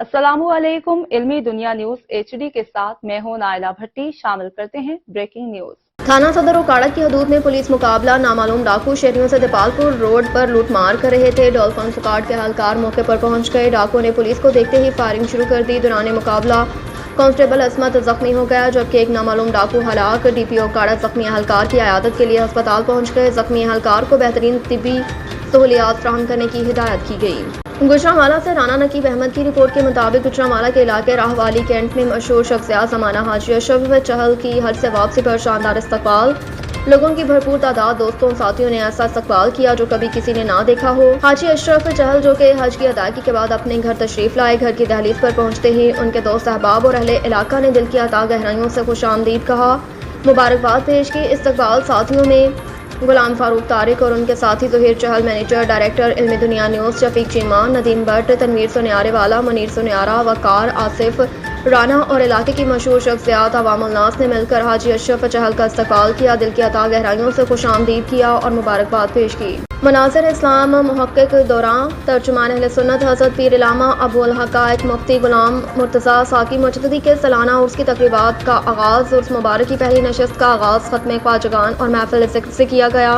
अस्सलामु अलैकुम। इल्मी दुनिया न्यूज HD के साथ मैं हूं नाइला भट्टी। शामिल करते हैं ब्रेकिंग न्यूज। थाना सदर उकाड़ा की हदूद में पुलिस मुकाबला। नामालूम डाकू शहरियों से दीपालपुर रोड पर लूटमार कर रहे थे। डॉल्फिन सुकाट के एहलकार मौके पर पहुंच गए। डाकू ने पुलिस को देखते ही फायरिंग शुरू कर दी। दौरान मुकाबला कांस्टेबल असमत जख्मी हो गया, जबकि एक नामालूम डाकू हलाक। DPO उकाड़ा जख्मी एहलकार की अयादत के लिए अस्पताल पहुंच गए। जख्मी एहलकार को बेहतरीन तिब्बी सहूलियात फराहम करने की हिदायत की गई। गुजरांवाला से राना नकीब अहमद की रिपोर्ट के मुताबिक गुजरांवाला के इलाके राहवाली कैंट में मशहूर शख्सियत ज़माना हाजी अशरफ चहल की हज से वापसी पर शानदार इस्तकबाल। लोगों की भरपूर तादाद, दोस्तों साथियों ने ऐसा इस्तकबाल किया जो कभी किसी ने ना देखा हो। हाजी अशरफ चहल जो कि हज की अदायगी के बाद अपने घर तशरीफ लाए, घर की दहलीज पर पहुंचते ही उनके दोस्त अहबाब और अहले इलाका ने दिल की अता गहराइयों से खुशामदीद कहा, मुबारकबाद पेश की। इस्तकबाल साथियों में गुलाम फारूक तारिक और उनके साथी ज़हीर चहल, मैनेजर डायरेक्टर इल्मी दुनिया न्यूज़ शफीक चीमा, नदीम भट्ट, तनवीर सुनियारे वाला, मुनीर सुनियारा, वकार, आसिफ राना और इलाके की मशहूर शख्सियात अवामुल नास ने मिलकर हाजी अशरफ चहल का इस्तकबाल किया, दिल की अता गहराइयों से खुशामदीद किया और मुबारकबाद पेश की। मनाज़िर इस्लाम मुहक्किक दौरान तर्जुमान अहले सुन्नत हज़रत पीर इलामा अबुल हक़ाइक़ मुफ्ती गुलाम मुर्तज़ा साकी मुजद्दिदी के सालाना उर्स की तक़रीबात का आगाज़। उर्स मुबारक की पहली नशस्त का आगाज़ ख़त्म ख्वाजगान और महफिल ज़िक्र से किया गया।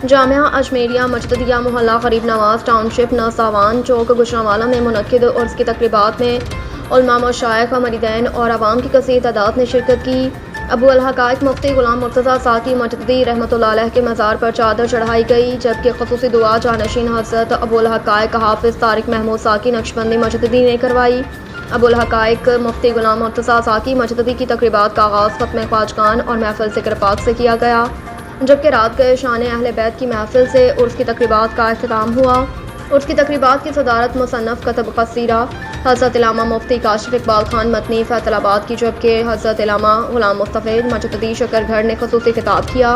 जामिया अजमेरिया मुजद्दिदिया मोहल्ला गरीब नवाज टाउनशिप नसावान चौक गुजरांवाला में मुनक्किद उर्स की तक़रीबात में उलमा मशाइख, मरीदैन और आवाम की कसीर तादाद ने शिरकत की। अबुल हक़ाइक़ मुफ्ती गुलाम मुर्तज़ा साकी मुजद्दिदी रहमतुल्लाह अलैह के मज़ार पर चादर चढ़ाई गई, जबकि ख़ुसूसी दुआ जानशीन हज़रत अबुल हक़ाइक़ हाफ़िज़ तारिक महमूद साकी नक्शबंदी मुजद्दिदी ने करवाई। अबुल हक़ाइक़ मुफ्ती गुलाम मुर्तज़ा साकी मुजद्दिदी की तक़रीबात का आगाज़ ख़त्म ख्वाजगान और महफिल ज़िक्र पाक से किया गया, जबकि रात गए शान अहले बैत की महफिल से उर्स की तक़रीबात का इख्तिताम हुआ। उर्स की तक़रीबात की सदारत मुसन्नफ़ कतब क़सीरा हज़रत इलामा मुफ्ती काशिफ इकबाल खान मतनी फैसलाबाद की, जबकि हज़रत इलामा गुलाम मुस्तफ़ीद मुजद्दिदी शकरगढ़ ने ख़ुसूसी खिताब किया।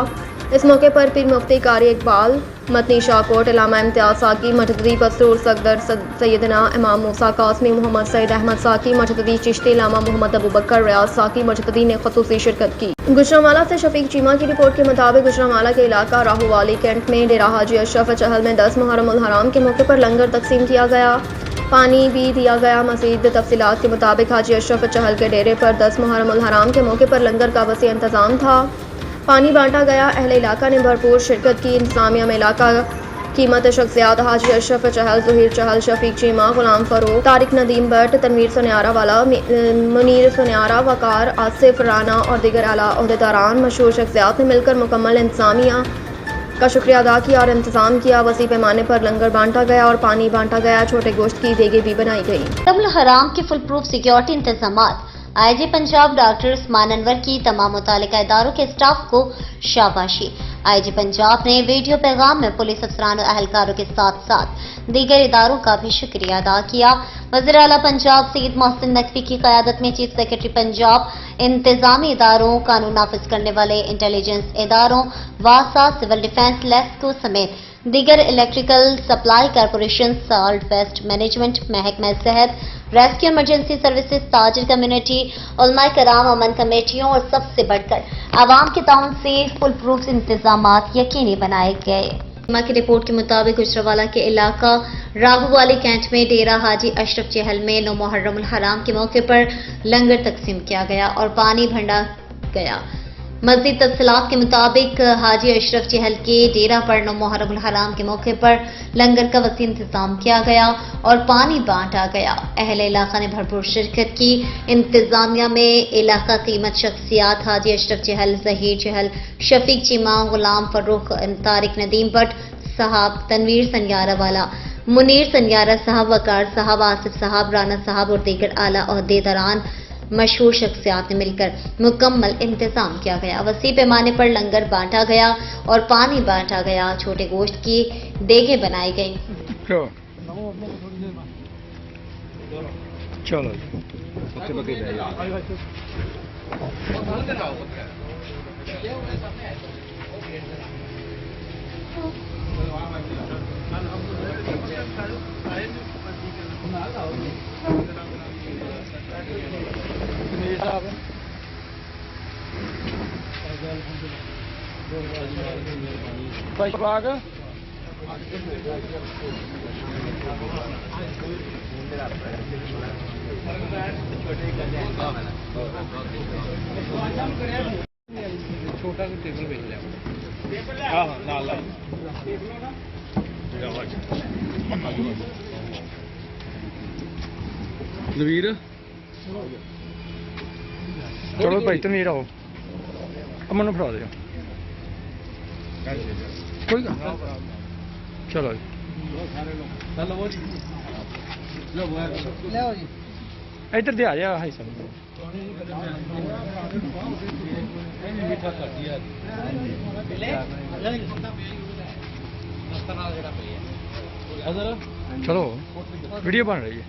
इस मौके पर पीर मुफ्ती कारी इकबाल मतनी शाहकोट, इलामा इम्तियाज़ साकी मुजद्दिदी पस्तूर सगदर सैयदना इमाम मूसा कासमी, मोहम्मद सईद अहमद साकी मुजद्दिदी चिश्ती, इलामा मोहम्मद अबू बकर रियाज साकी मुजद्दिदी ने ख़ुसूसी शिरकत की। गुजरांवाला से शफीक चीमा की रिपोर्ट के मुताबिक गुजरांवाला के इलाका राहवाली कैंट में डेरा हाजी अशरफ चहल में 10 मुहर्रमुल हराम के मौके पर लंगर तकसीम किया गया, पानी भी दिया गया। मज़ीद तफसीलात के मुताबिक हाजी अशरफ चहल के डेरे पर 10 मुहर्रमुल हराम के मौके पर लंगर का वसी इंतज़ाम था, पानी बांटा गया। अहले इलाका ने भरपूर शिरकत की। इंतज़ामिया में इलाका कीमत शख्सियात हाजी अशरफ चहल, ज़हीर चहल, शफीक चीमा, गुलाम फारूक तारिक, नदीम भट्ट, तनवीर सुनियारा वाला, मुनीर सुनियारा, वकार, आसिफ राना और दीगर आला ओहदेदारान मशहूर शख्सियात ने मिलकर मुकम्मल इंतज़ामिया का शुक्रिया अदा किया और इंतज़ाम किया। वसी पैमाने पर लंगर बांटा गया और पानी बांटा गया। छोटे गोश्त की देगे भी बनाई गई। मुहर्रमुल हराम के फुल प्रूफ सिक्योरिटी इंतजामात। IG पंजाब डॉक्टर उस्मान अनवर की तमाम मुतालिका इदारों के स्टाफ को शाबाशी। IG पंजाब ने वीडियो पैगाम में पुलिस अफसरान और अहलकारों के साथ साथ दीगर इदारों का भी शुक्रिया अदा किया। वज़ीर आला पंजाब सईद मोहसिन नकवी की क़यादत में चीफ सेक्रेटरी पंजाब इंतजामी इदारों, कानून नाफिज करने वाले इंटेलिजेंस इदारों, वासा, सिविल डिफेंस, लेस्को समेत दीगर electrical supply corporation, solid waste management, महकमा सेहत, रेस्क्यू इमरजेंसी सर्विसेज, ताजिर कम्युनिटी, उलमाए कराम, अमन कमेटियों और सबसे बढ़कर आवाम के ताउन से फुल प्रूफ इंतजामात यकीनी बनाए गए। की रिपोर्ट के मुताबिक गुजरांवाला के इलाका राहवाली कैंट में डेरा हाजी अशरफ चहल में 9 मुहर्रमुल हराम के मौके पर लंगर तकसीम किया गया और पानी भंडा गया। मज़ीद तफसीलात के मुताबिक हाजी अशरफ चहल के डेरा पर 9 मुहर्रमुल हराम के मौके पर लंगर का वसी इंतजाम किया गया और पानी बांटा गया। अहले इलाका ने भरपूर शिरकत की। इंतजामिया में इलाका कीमत शख्सियात हाजी अशरफ चहल, ज़हीर चहल, शफीक चीमा, गुलाम फारूक तारिक, नदीम भट्ट साहब, तनवीर सनियारा वाला, मुनीर सनियारा साहब, वकार साहब, आसिफ साहब, राना साहब और दीगर आला ओहदेदारान मशहूर शख्सियात ने मिलकर मुकम्मल इंतजाम किया गया। वसी पैमाने पर लंगर बांटा गया और पानी बांटा गया। छोटे गोश्त की देगे बनाई गई। Vai, Braga. छोटा टेबल भेज लिया। हाँ लाल लाल नवीर चलो भाई तनवीर आओ अमन फड़ा दे कोई चलो इधर दे आ जा हाई चलो वीडियो बन रही है।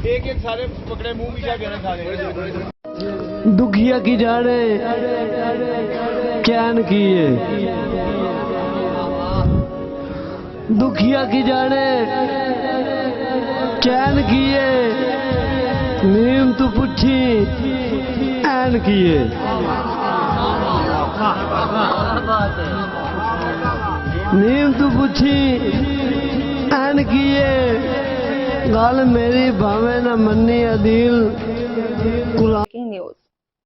एक एक सारे पकड़े मुंह पीछा गए सारे दुखिया की जाने क्या न किए, दुखिया की जाने क्या न किए, नीम तो पूछी ऐन किए, नीम तो पूछी ऐन किए, गाल मेरी भावे न मन्नी अदील की न्यूज।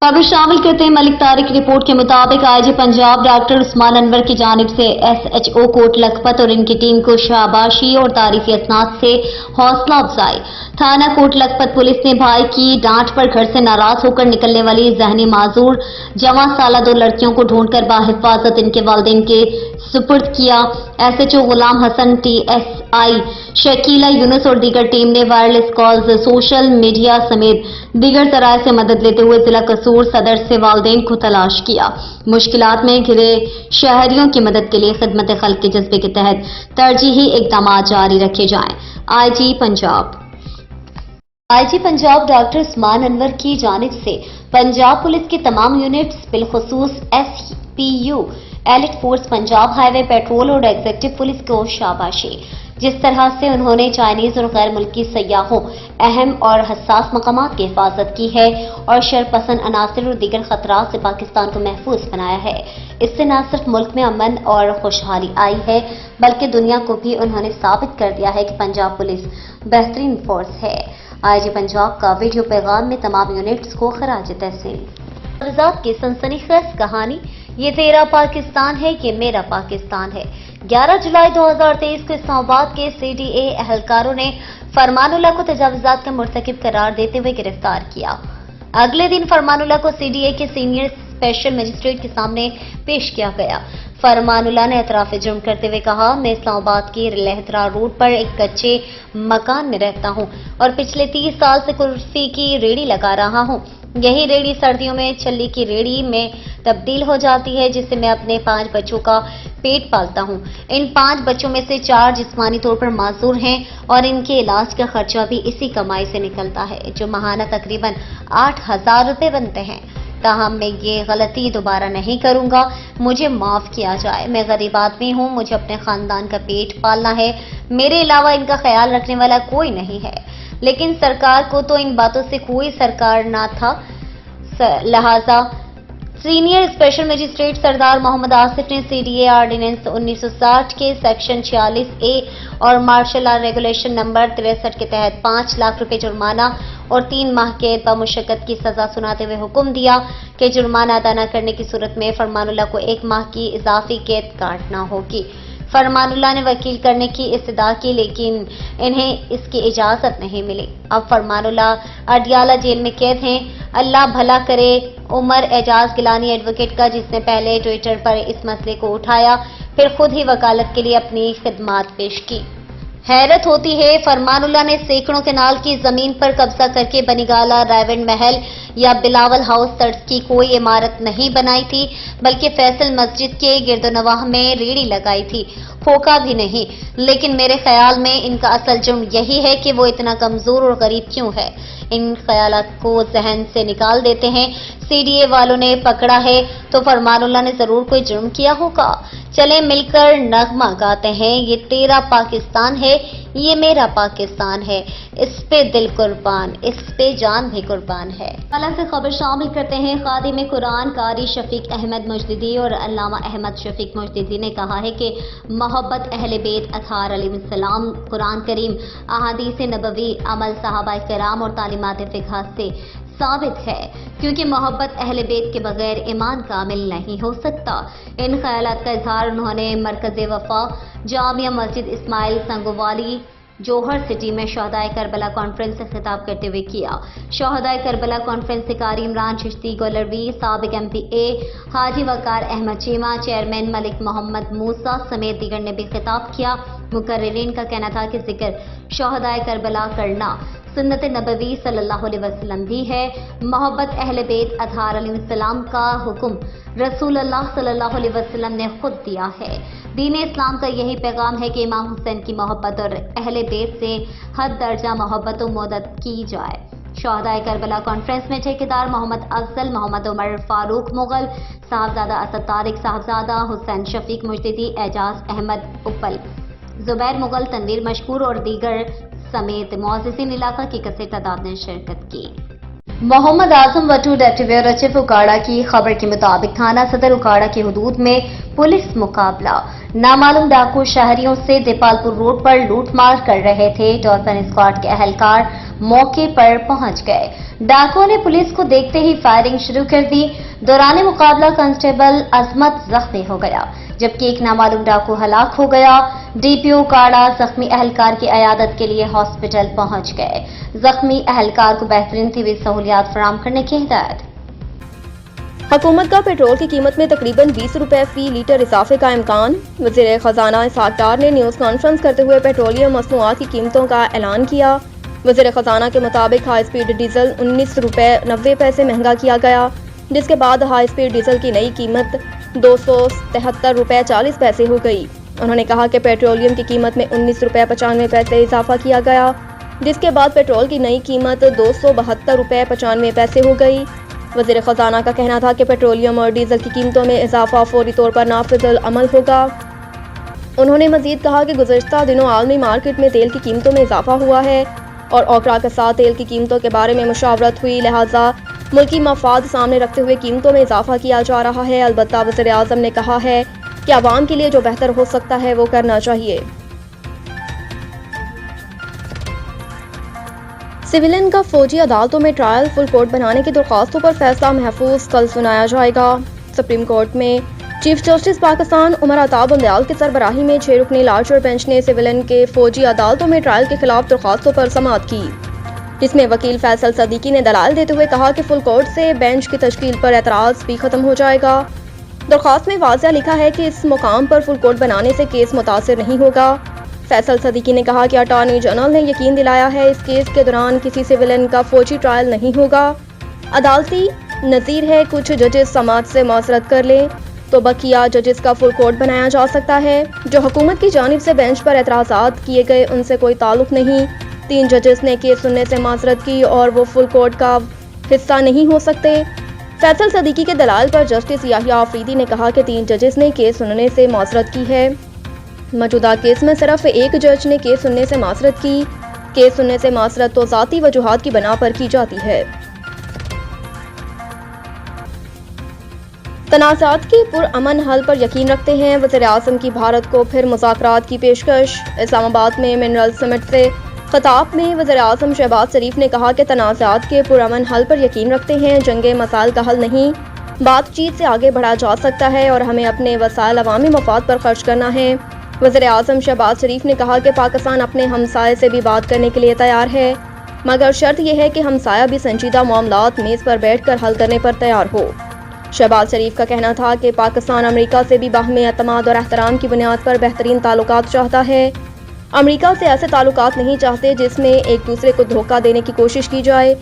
खबर शामिल करते हैं मलिक तारिक की रिपोर्ट के मुताबिक आईजी पंजाब डॉक्टर उस्मान अनवर की जानिब से एसएचओ कोट लखपत और इनकी टीम को शाबाशी और तारीफी असनाद से हौसला अफजाई। थाना कोट लखपत पुलिस ने भाई की डांट पर घर से नाराज होकर निकलने वाली जहनी माजूर जवां साला 2 लड़कियों को ढूंढकर बाहिफाजत इनके वालिदैन के सुपुर्द किया। एसएचओ गुलाम हसन, टीएसआई शकीला यूनुस और दीगर टीम ने वायरलेस कॉल्स, सोशल मीडिया समेत दीगर जराये से मदद लेते हुए जिला कसूर सदर से वालिदैन को तलाश किया। मुश्किलात में घिरे शहरियों की मदद के लिए खिदमत खल्क के जज्बे के तहत तरजीही इकदाम जारी रखे जाएं। आईजी पंजाब डॉक्टर उस्मान अनवर की जानिब से पंजाब पुलिस की तमाम यूनिट्स बिलखुसूस SPU, elite force, Punjab highway patrol और एग्जीक्यूटिव पुलिस को शाबाशी। जिस तरह से उन्होंने चाइनीज और गैर मुल्की सयाहों, अहम और हसास मकामात की हिफाजत की है और शरपसंद अनासर और दीगर खतरात से पाकिस्तान को महफूज बनाया है, इससे न सिर्फ मुल्क में अमन और खुशहाली आई है बल्कि दुनिया को भी उन्होंने साबित कर दिया है कि पंजाब पुलिस बेहतरीन फोर्स है। आईजी पंजाब का वीडियो पैगाम में तमाम यूनिट्स को खराज तहसीन। आजाद की सनसनीखेज कहानी, ये तेरा पाकिस्तान है, ये मेरा पाकिस्तान है। 11 जुलाई 2023 को इस्लामाबाद के सीडीए एहलकारों ने फरमानुल्लाह को तजावुजात का मुर्तकिब करार देते हुए गिरफ्तार किया। अगले दिन फरमानुल्लाह को सीडीए के सीनियर स्पेशल मजिस्ट्रेट के सामने पेश किया गया। फरमानुल्लाह ने एतराफ जुर्म करते हुए कहा, मैं इस्लामाबाद की लहदरा रोड पर एक कच्चे मकान में रहता हूं और पिछले 30 साल से कुल्फी की रेड़ी लगा रहा हूं। यही रेड़ी सर्दियों में छल्ली की रेड़ी में तब्दील हो जाती है, जिससे मैं अपने 5 बच्चों का पेट पालता हूं। इन 5 बच्चों में से 4 जिस्मानी तौर पर माजूर हैं और इनके इलाज का खर्चा भी इसी कमाई से निकलता है, जो माहाना तकरीबन 8,000 रुपए बनते हैं। ताहम मैं ये गलती दोबारा नहीं करूंगा, मुझे माफ किया जाए। मैं गरीब आदमी हूं, मुझे अपने खानदान का पेट पालना है, मेरे अलावा इनका ख्याल रखने वाला कोई नहीं है। लेकिन सरकार को तो इन बातों से कोई सरकार ना था, लिहाजा सीनियर स्पेशल मजिस्ट्रेट सरदार मोहम्मद आसिफ ने सीडीए ऑर्डिनेंस 1960 के सेक्शन 46A और मार्शल लॉ रेगुलेशन नंबर 63 के तहत 5 लाख रुपए जुर्माना और 3 माह कैद बमुशक्कत की सजा सुनाते हुए हुक्म दिया कि जुर्माना अदा न करने की सूरत में फरमानुल्लाह को 1 माह की इजाफी कैद काटना होगी। फरमानुल्लाह ने वकील करने की इस्तदा की, लेकिन इन्हें इसकी इजाजत नहीं मिली। अब फरमानुल्लाह अडियाला जेल में कैद हैं। अल्लाह भला करे उमर एजाज गिलानी एडवोकेट का, जिसने पहले ट्विटर पर इस मसले को उठाया, फिर खुद ही वकालत के लिए अपनी खिदमात पेश की। हैरत होती है, फरमानुल्लाह ने सैकड़ों केनाल की जमीन पर कब्जा करके बनीगाला, रायवंड महल या बिलावल हाउस तर्ज की कोई इमारत नहीं बनाई थी, बल्कि फैसल मस्जिद के गिरदोनवाह में रेड़ी लगाई थी, फोका भी नहीं। लेकिन मेरे ख्याल में इनका असल जुर्म यही है कि वो इतना कमजोर और गरीब क्यों है। इन ख्यालात को जहन से निकाल देते हैं। सीडीए वालों ने पकड़ा है तो फरमानुल्लाह ने जरूर कोई जुर्म किया होगा। चले मिलकर नगमा गाते हैं, ये तेरा पाकिस्तान है, یہ میرا پاکستان ہے، اس پہ دل قربان، اس پہ جان بھی قربان ہے۔ حالانکہ سے خبر شامل کرتے ہیں خادم قرآن قاری شفیق احمد مجددی اور علامہ احمد شفیق مجددی نے کہا ہے کہ محبت اہل بیت اطہار علیہ السلام، قرآن کریم، احادیث نبوی، عمل صحابہ کرام اور تعلیمات فقہ سے ثابت ہے، کیونکہ محبت اہل بیت کے بغیر ایمان کامل نہیں ہو سکتا۔ ان خیالات کا اظہار انہوں نے مرکز وفا جامعہ مسجد اسماعیل سنگوالی جوہر سٹی میں شہدائے کربلا کانفرنس سے خطاب کرتے ہوئے کیا۔ شہدائے کربلا کانفرنس سے قاری عمران چشتی گولروی، سابق MPA حاجی وقار احمد چیمہ، چیئرمین ملک محمد موسیٰ سمیت دیگر نے بھی خطاب کیا۔ مقررین کا کہنا تھا کہ ذکر شہدائے کربلا کرنا سنت نبوی صلی اللہ علیہ وسلم بھی ہے۔ محبت اہل بیت اطہار علیہ السلام کا حکم رسول اللہ صلی اللہ علیہ وسلم نے خود دیا ہے۔ دین اسلام کا یہی پیغام ہے کہ امام حسین کی محبت اور اہل بیت سے حد درجہ محبت و مودت کی جائے۔ شہدائے کربلا کانفرنس میں ٹھیکیدار محمد افضل، محمد عمر فاروق مغل، صاحبزادہ اسد طارق صاحبزادہ، حسین شفیق مجددی، اعجاز احمد اپل، زبیر مغل، تنویر مشکور اور دیگر سمیت معززین علاقہ کی کثیر تعداد نے شرکت کی۔ Muhammad Azam وٹو deputy bureau chief Okara کی خبر کے مطابق تھانہ صدر اکاڑا کی حدود میں پولیس مقابلہ، نامعلوم ڈاکو شہریوں سے دیپال پور روڈ پر لوٹ مار کر رہے تھے۔ ڈولفن اسکواڈ کے اہلکار موقع پر پہنچ گئے۔ ڈاکو نے پولیس کو دیکھتے ہی فائرنگ شروع کر دی۔ دوران مقابلہ کانسٹیبل عظمت زخمی ہو گیا، جبکہ ایک نامعلوم ڈاکو ہلاک ہو گیا۔ DPO اکاڑا زخمی اہلکار کی عیادت کے لیے ہاسپٹل پہنچ گئے۔ زخمی اہلکار کو بہترین طبی سہولیات فراہم کرنے کی ہدایت۔ حکومت کا پیٹرول کی قیمت میں تقریباً 20 روپے فی لیٹر اضافے کا امکان۔ وزیر خزانہ اسحاق ڈار نے نیوز کانفرنس کرتے ہوئے پیٹرولیم مصنوعات کی قیمتوں کا اعلان کیا۔ وزیر خزانہ کے مطابق ہائی اسپیڈ ڈیزل 19 روپے 90 پیسے مہنگا کیا گیا، جس کے بعد ہائی اسپیڈ ڈیزل کی نئی قیمت 273 روپے 40 پیسے ہو گئی۔ انہوں نے کہا کہ پیٹرولیم کی قیمت میں 19 روپے 95 پیسے اضافہ کیا گیا، جس کے بعد پیٹرول کی نئی قیمت 272 روپے 95 پیسے ہو گئی۔ وزیر خزانہ کا کہنا تھا کہ پیٹرولیم اور ڈیزل کی قیمتوں میں اضافہ فوری طور پر نافذ العمل ہوگا۔ انہوں نے مزید کہا کہ گزشتہ دنوں عالمی مارکیٹ میں تیل کی قیمتوں میں اضافہ ہوا ہے اور اوکرا کے ساتھ تیل کی قیمتوں کے بارے میں مشاورت ہوئی، لہٰذا ملکی مفاد سامنے رکھتے ہوئے قیمتوں میں اضافہ کیا جا رہا ہے۔ البتہ وزیر اعظم نے کہا ہے کہ عوام کے لیے جو بہتر ہو سکتا ہے وہ کرنا چاہیے۔ سویلین کا فوجی عدالتوں میں ٹرائل فل کورٹ بنانے کی درخواستوں پر فیصلہ محفوظ کل سنایا جائے گا۔ سپریم کورٹ میں چیف جسٹس پاکستان عمر عطا بندیال کی سربراہی میں 6 رکنی لارجر بینچ نے سویلین کے فوجی عدالتوں میں ٹرائل کے خلاف درخواستوں پر سماعت کی، جس میں وکیل فیصل صدیقی نے دلائل دیتے ہوئے کہا کہ فل کورٹ سے بینچ کی تشکیل پر اعتراض بھی ختم ہو جائے گا۔ درخواست میں واضح لکھا ہے کہ اس مقام پر فل کورٹ بنانے سے کیس متاثر نہیں ہوگا۔ فیصل صدیقی نے کہا کہ اٹارنی جنرل نے یقین دلایا ہے اس کیس کے دوران کسی سویلین کا فوجی ٹرائل نہیں ہوگا۔ عدالتی نظیر ہے کچھ ججز سماعت سے معذرت کر لیں تو بقیہ ججز کا فل کورٹ بنایا جا سکتا ہے۔ جو حکومت کی جانب سے بینچ پر اعتراضات کیے گئے ان سے کوئی تعلق نہیں۔ 3 ججز نے کیس سننے سے معذرت کی اور وہ فل کورٹ کا حصہ نہیں ہو سکتے۔ فیصل صدیقی کے دلائل پر جسٹس یحییٰ آفریدی نے کہا کہ 3 ججز نے کیس سننے سے معذرت کی ہے۔ موجودہ کیس میں صرف ایک جج نے کیس سننے سے معذرت کی۔ کیس سننے سے معذرت تو ذاتی وجوہات کی بنا پر کی جاتی ہے۔ تنازعات کے پرامن حل پر یقین رکھتے ہیں، وزیر اعظم کی بھارت کو پھر مذاکرات کی پیشکش۔ اسلام آباد میں منرل سمٹ سے خطاب میں وزیر اعظم شہباز شریف نے کہا کہ تنازعات کے پرامن حل پر یقین رکھتے ہیں، جنگیں مسائل کا حل نہیں، بات چیت سے آگے بڑھا جا سکتا ہے اور ہمیں اپنے وسائل عوامی مفاد پر خرچ کرنا ہے۔ وزیر اعظم شہباز شریف نے کہا کہ پاکستان اپنے ہمسائے سے بھی بات کرنے کے لیے تیار ہے، مگر شرط یہ ہے کہ ہمسایہ بھی سنجیدہ معاملات میز پر بیٹھ کر حل کرنے پر تیار ہو۔ شہباز شریف کا کہنا تھا کہ پاکستان امریکہ سے بھی باہمی اعتماد اور احترام کی بنیاد پر بہترین تعلقات چاہتا ہے۔ امریکہ سے ایسے تعلقات نہیں چاہتے جس میں ایک دوسرے کو دھوکہ دینے کی کوشش کی جائے۔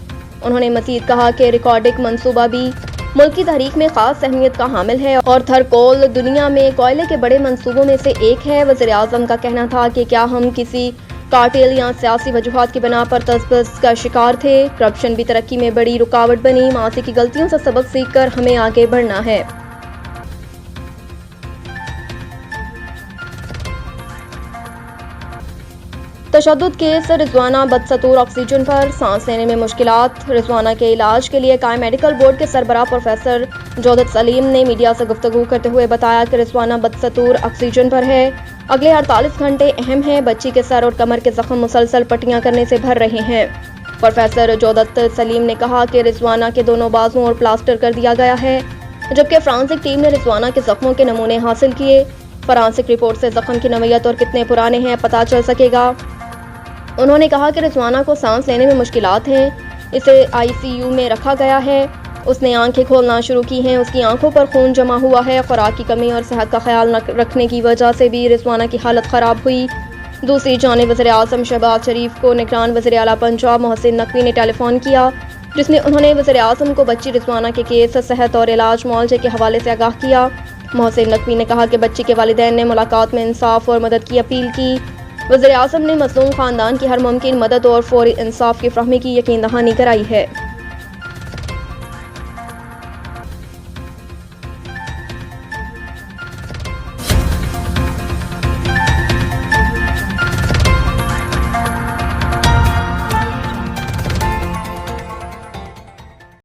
انہوں نے مزید کہا کہ ریکارڈنگ منصوبہ بھی ملک کی تحریک میں خاص اہمیت کا حامل ہے اور تھرکول دنیا میں کوئلے کے بڑے منصوبوں میں سے ایک ہے۔ وزیر اعظم کا کہنا تھا کہ کیا ہم کسی کارٹیل یا سیاسی وجوہات کی بنا پر تذبذب کا شکار تھے؟ کرپشن بھی ترقی میں بڑی رکاوٹ بنی، ماضی کی غلطیوں سے سبق سیکھ کر ہمیں آگے بڑھنا ہے۔ तशद्दुद केस रिजवाना बदसतूर ऑक्सीजन पर, सांस लेने में मुश्किलात। रिजवाना के इलाज के लिए कायम मेडिकल बोर्ड के सरबराह प्रोफेसर जोदत सलीम ने मीडिया से गुफ्तगू करते हुए बताया कि रिजवाना बदसतूर ऑक्सीजन पर है। अगले 48 घंटे अहम हैं। बच्ची के सर और कमर के जख्म मुसलसल पट्टियां करने से भर रहे हैं। प्रोफेसर जोदत सलीम ने कहा कि रिजवाना के दोनों बाजुओं और प्लास्टर कर दिया गया है, जबकि फ्रांसिक टीम ने रिजवाना के जख्मों के नमूने हासिल किए। फ्रांसिक रिपोर्ट से जख्म की नौयत और कितने पुराने हैं पता चल सकेगा। उन्होंने कहा कि रिजवाना को सांस लेने में मुश्किलात हैं, इसे ICU में रखा गया है। उसने आंखें खोलना शुरू की हैं, उसकी आंखों पर खून जमा हुआ है। खुराक की कमी और सेहत का ख्याल न रखने की वजह से भी रिजवाना की हालत ख़राब हुई। दूसरी जानिब वज़ीर-ए-आज़म शहबाज शरीफ को निगरान वज़ीर-ए-आला पंजाब मोहसिन नकवी ने टेलीफोन किया, जिसमें उन्होंने वज़ीर-ए-आज़म को बच्ची रिजवाना के केस, सेहत और इलाज मुआवजे के हवाले से आगाह किया। मोहसिन नकवी ने कहा कि बच्ची के वालिदैन ने मुलाकात में इंसाफ और मदद की अपील की। वज़ीर-ए-आज़म ने मज़लूम ख़ानदान की हर मुमकिन मदद और फौरी इंसाफ की फ़राहमी की यकीन दहानी कराई है।